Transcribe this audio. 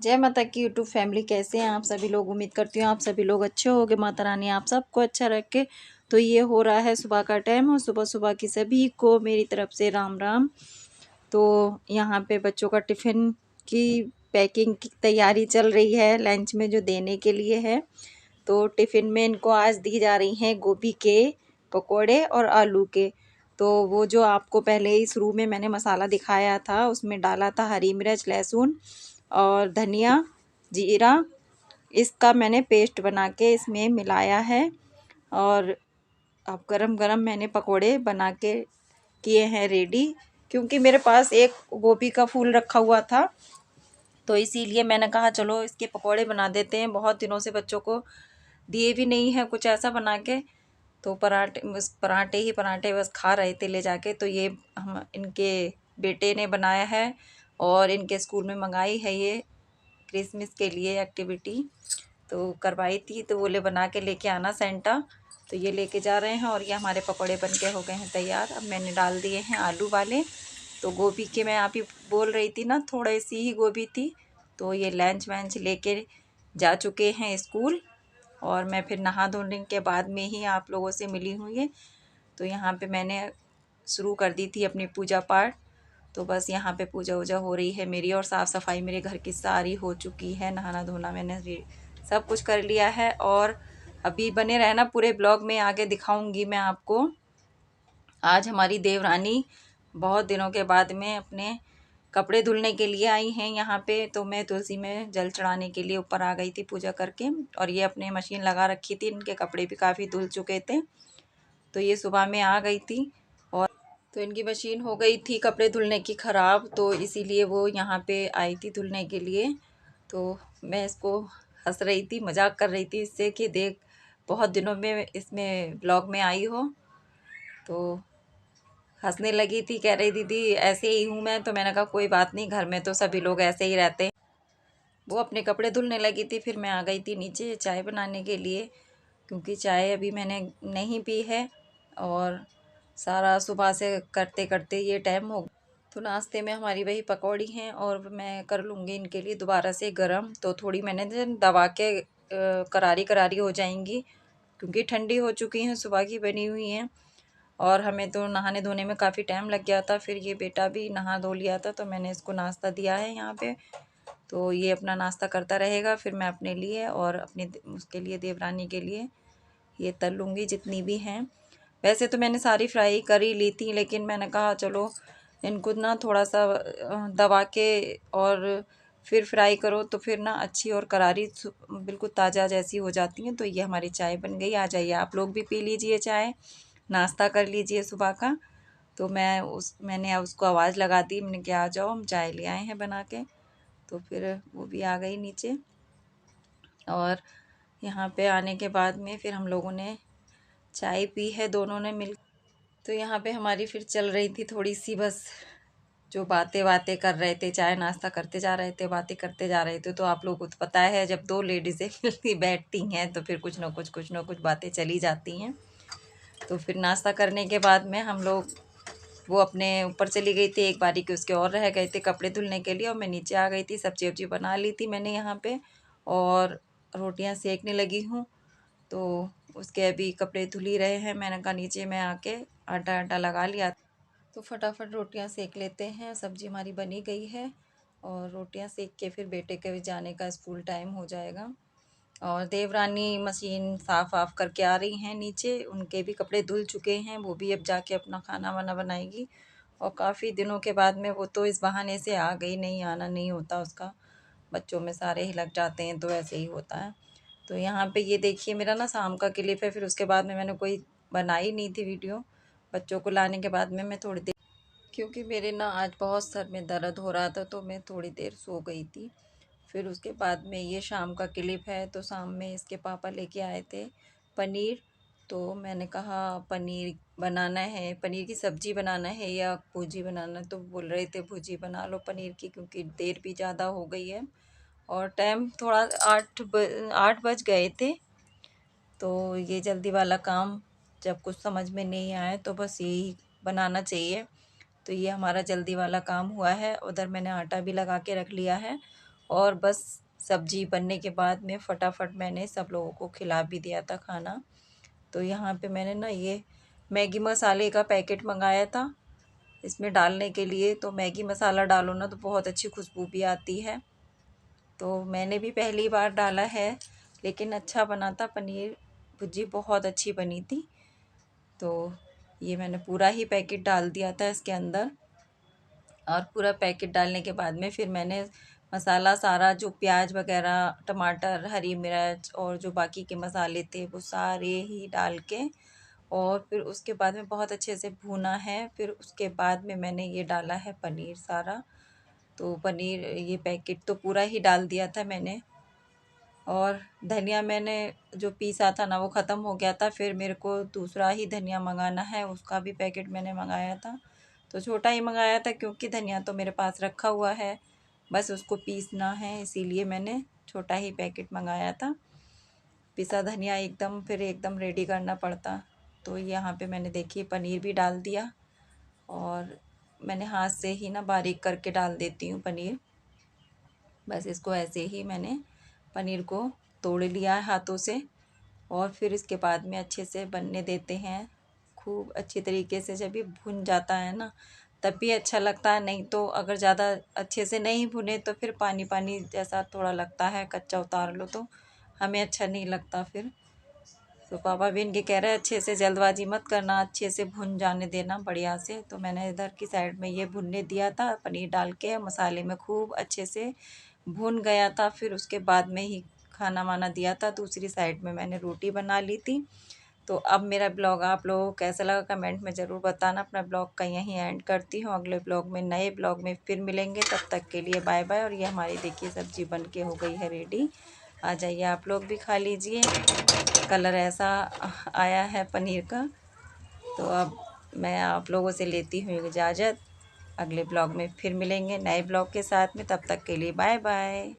जय माता की यूट्यूब फैमिली, कैसे हैं आप सभी लोग। उम्मीद करती हूँ आप सभी लोग अच्छे होंगे। माता रानी आप सबको अच्छा रखे। तो ये हो रहा है सुबह का टाइम और सुबह सुबह की सभी को मेरी तरफ से राम राम। तो यहाँ पे बच्चों का टिफ़िन की पैकिंग की तैयारी चल रही है, लंच में जो देने के लिए है। तो टिफ़िन में इनको आज दी जा रही हैं गोभी के पकोड़े और आलू के। तो वो जो आपको पहले ही शुरू में मैंने मसाला दिखाया था, उसमें डाला था हरी मिर्च, लहसुन और धनिया, जीरा। इसका मैंने पेस्ट बना के इसमें मिलाया है। और अब गरम गरम मैंने पकोड़े बना के किए हैं रेडी, क्योंकि मेरे पास एक गोभी का फूल रखा हुआ था, तो इसीलिए मैंने कहा चलो इसके पकोड़े बना देते हैं। बहुत दिनों से बच्चों को दिए भी नहीं है कुछ ऐसा बना के, तो पराठे बस पराठे बस खा रहे थे ले जाके। तो ये हम इनके बेटे ने बनाया है और इनके स्कूल में मंगाई है। ये क्रिसमस के लिए एक्टिविटी तो करवाई थी, तो बोले बना के लेके आना सेंटा। तो ये लेके जा रहे हैं और ये हमारे पकौड़े बन के हो गए हैं तैयार। अब मैंने डाल दिए हैं आलू वाले। तो गोभी के मैं आप ही बोल रही थी ना, थोड़ी सी ही गोभी थी। तो ये लंच वंच लेके जा चुके हैं स्कूल, और मैं फिर नहा धोने के बाद में ही आप लोगों से मिली हूँ। ये तो यहाँ पे मैंने शुरू कर दी थी अपनी पूजा पाठ। तो बस यहाँ पे पूजा वूजा हो रही है मेरी, और साफ़ सफाई मेरे घर की सारी हो चुकी है। नहाना धोना मैंने सब कुछ कर लिया है। और अभी बने रहना पूरे ब्लॉग में, आगे दिखाऊंगी मैं आपको। आज हमारी देवरानी बहुत दिनों के बाद में अपने कपड़े धुलने के लिए आई हैं यहाँ पे। तो मैं तुलसी में जल चढ़ाने के लिए ऊपर आ गई थी पूजा करके, और ये अपने मशीन लगा रखी थी। इनके कपड़े भी काफ़ी धुल चुके थे, तो ये सुबह में आ गई थी। और तो इनकी मशीन हो गई थी कपड़े धुलने की ख़राब, तो इसीलिए वो यहाँ पे आई थी धुलने के लिए। तो मैं इसको हंस रही थी, मजाक कर रही थी इससे कि देख बहुत दिनों में इसमें ब्लॉग में आई हो। तो हंसने लगी थी, कह रही दीदी ऐसे ही हूँ मैं। तो मैंने कहा कोई बात नहीं, घर में तो सभी लोग ऐसे ही रहते हैं। वो अपने कपड़े धुलने लगी थी, फिर मैं आ गई थी नीचे चाय बनाने के लिए, क्योंकि चाय अभी मैंने नहीं पी है। और सारा सुबह से करते करते ये टाइम हो। तो नाश्ते में हमारी वही पकौड़ी हैं, और मैं कर लूँगी इनके लिए दोबारा से गरम। तो थोड़ी मैंने दबा के करारी करारी हो जाएंगी, क्योंकि ठंडी हो चुकी हैं, सुबह की बनी हुई हैं। और हमें तो नहाने धोने में काफ़ी टाइम लग गया था। फिर ये बेटा भी नहा धो लिया था, तो मैंने इसको नाश्ता दिया है यहाँ पे। तो ये अपना नाश्ता करता रहेगा, फिर मैं अपने लिए और अपने उसके लिए देवरानी के लिए ये तल लूँगी जितनी भी हैं। वैसे तो मैंने सारी फ्राई कर ही ली थी, लेकिन मैंने कहा चलो इनको ना थोड़ा सा दबा के और फिर फ्राई करो तो फिर ना अच्छी और करारी बिल्कुल ताज़ा जैसी हो जाती हैं। तो ये हमारी चाय बन गई। आ जाइए आप लोग भी पी लीजिए चाय, नाश्ता कर लीजिए सुबह का। तो मैंने उसको आवाज़ लगा दी, मैंने कहा आ जाओ हम चाय ले आए हैं बना के। तो फिर वो भी आ गई नीचे, और यहाँ पे आने के बाद में फिर हम लोगों ने चाय पी है दोनों ने मिल। तो यहाँ पे हमारी फिर चल रही थी थोड़ी सी बस जो बातें कर रहे थे, चाय नाश्ता करते जा रहे थे, बातें करते जा रहे थे। तो आप लोगों को तो पता है जब दो लेडीज़ें मिलती बैठती हैं तो फिर कुछ ना कुछ बातें चली जाती हैं। तो फिर नाश्ता करने के बाद में हम लोग वो अपने ऊपर चली गई थी, एक बारी के उसके और रह गए थे कपड़े धुलने के लिए, और मैं नीचे आ गई थी। सब्जी वब्जी बना ली थी मैंने यहाँ पे, और रोटियाँ सेकने लगी हूँ। तो उसके अभी कपड़े धुल ही रहे हैं। मैंने कहा नीचे मैं आके आटा आटा लगा लिया, तो फटाफट रोटियां सेक लेते हैं। सब्जी हमारी बनी गई है, और रोटियां सेक के फिर बेटे के जाने का स्कूल टाइम हो जाएगा। और देवरानी मशीन साफ़ वाफ करके आ रही हैं नीचे, उनके भी कपड़े धुल चुके हैं। वो भी अब जाके अपना खाना वाना बनाएगी। और काफ़ी दिनों के बाद में वो तो इस बहाने से आ गई, नहीं आना नहीं होता उसका, बच्चों में सारे ही लग जाते हैं तो ऐसे ही होता है। तो यहाँ पे ये देखिए मेरा ना शाम का क्लिप है। फिर उसके बाद में मैंने कोई बनाई नहीं थी वीडियो। बच्चों को लाने के बाद में मैं थोड़ी देर, क्योंकि मेरे ना आज बहुत सर में दर्द हो रहा था, तो मैं थोड़ी देर सो गई थी। फिर उसके बाद में ये शाम का क्लिप है। तो शाम में इसके पापा लेके आए थे पनीर। तो मैंने कहा पनीर बनाना है, पनीर की सब्ज़ी बनाना है या भुर्जी बनाना है। तो बोल रहे थे भुर्जी बना लो पनीर की, क्योंकि देर भी ज़्यादा हो गई है और टाइम थोड़ा 8 बज गए थे। तो ये जल्दी वाला काम जब कुछ समझ में नहीं आए तो बस यही बनाना चाहिए। तो ये हमारा जल्दी वाला काम हुआ है। उधर मैंने आटा भी लगा के रख लिया है, और बस सब्जी बनने के बाद में फटाफट मैंने सब लोगों को खिला भी दिया था खाना। तो यहाँ पे मैंने ना ये मैगी मसाले का पैकेट मंगाया था इसमें डालने के लिए। तो मैगी मसाला डालो ना तो बहुत अच्छी खुशबू भी आती है। तो मैंने भी पहली बार डाला है, लेकिन अच्छा बना था। पनीर भुर्जी बहुत अच्छी बनी थी। तो ये मैंने पूरा ही पैकेट डाल दिया था इसके अंदर। और पूरा पैकेट डालने के बाद में फिर मैंने मसाला सारा, जो प्याज वगैरह, टमाटर, हरी मिर्च और जो बाकी के मसाले थे वो सारे ही डाल के, और फिर उसके बाद में बहुत अच्छे से भूना है। फिर उसके बाद में मैंने ये डाला है पनीर सारा। तो पनीर ये पैकेट तो पूरा ही डाल दिया था मैंने। और धनिया मैंने जो पीसा था ना वो ख़त्म हो गया था, फिर मेरे को दूसरा ही धनिया मंगाना है, उसका भी पैकेट मैंने मंगाया था। तो छोटा ही मंगाया था क्योंकि धनिया तो मेरे पास रखा हुआ है, बस उसको पीसना है, इसीलिए मैंने छोटा ही पैकेट मंगाया था। पिसा धनिया एकदम फिर एकदम रेडी करना पड़ता। तो यहाँ पे मैंने देखिए पनीर भी डाल दिया, और मैंने हाथ से ही ना बारीक करके डाल देती हूँ पनीर। बस इसको ऐसे ही मैंने पनीर को तोड़ लिया है हाथों से, और फिर इसके बाद में अच्छे से बनने देते हैं खूब अच्छी तरीके से। जब ये भुन जाता है ना तब भी अच्छा लगता है, नहीं तो अगर ज़्यादा अच्छे से नहीं भुने तो फिर पानी पानी जैसा थोड़ा लगता है, कच्चा उतार लो तो हमें अच्छा नहीं लगता फिर। तो पापा भी इनके कह रहे हैं अच्छे से जल्दबाजी मत करना, अच्छे से भुन जाने देना बढ़िया से। तो मैंने इधर की साइड में ये भुनने दिया था पनीर डाल के, मसाले में खूब अच्छे से भुन गया था। फिर उसके बाद में ही खाना वाना दिया था। दूसरी साइड में मैंने रोटी बना ली थी। तो अब मेरा ब्लॉग आप लोगों को कैसा लगा कमेंट में ज़रूर बताना। अपना ब्लॉग का यहीं एंड करती हूँ। अगले ब्लॉग में, नए ब्लॉग में फिर मिलेंगे, तब तक के लिए बाय बाय। और ये हमारी देखिए सब्ज़ी बन के हो गई है रेडी। आ जाइए आप लोग भी खा लीजिए। कलर ऐसा आया है पनीर का। तो अब मैं आप लोगों से लेती हूँ इजाज़त। अगले ब्लॉग में फिर मिलेंगे नए ब्लॉग के साथ में, तब तक के लिए बाय बाय।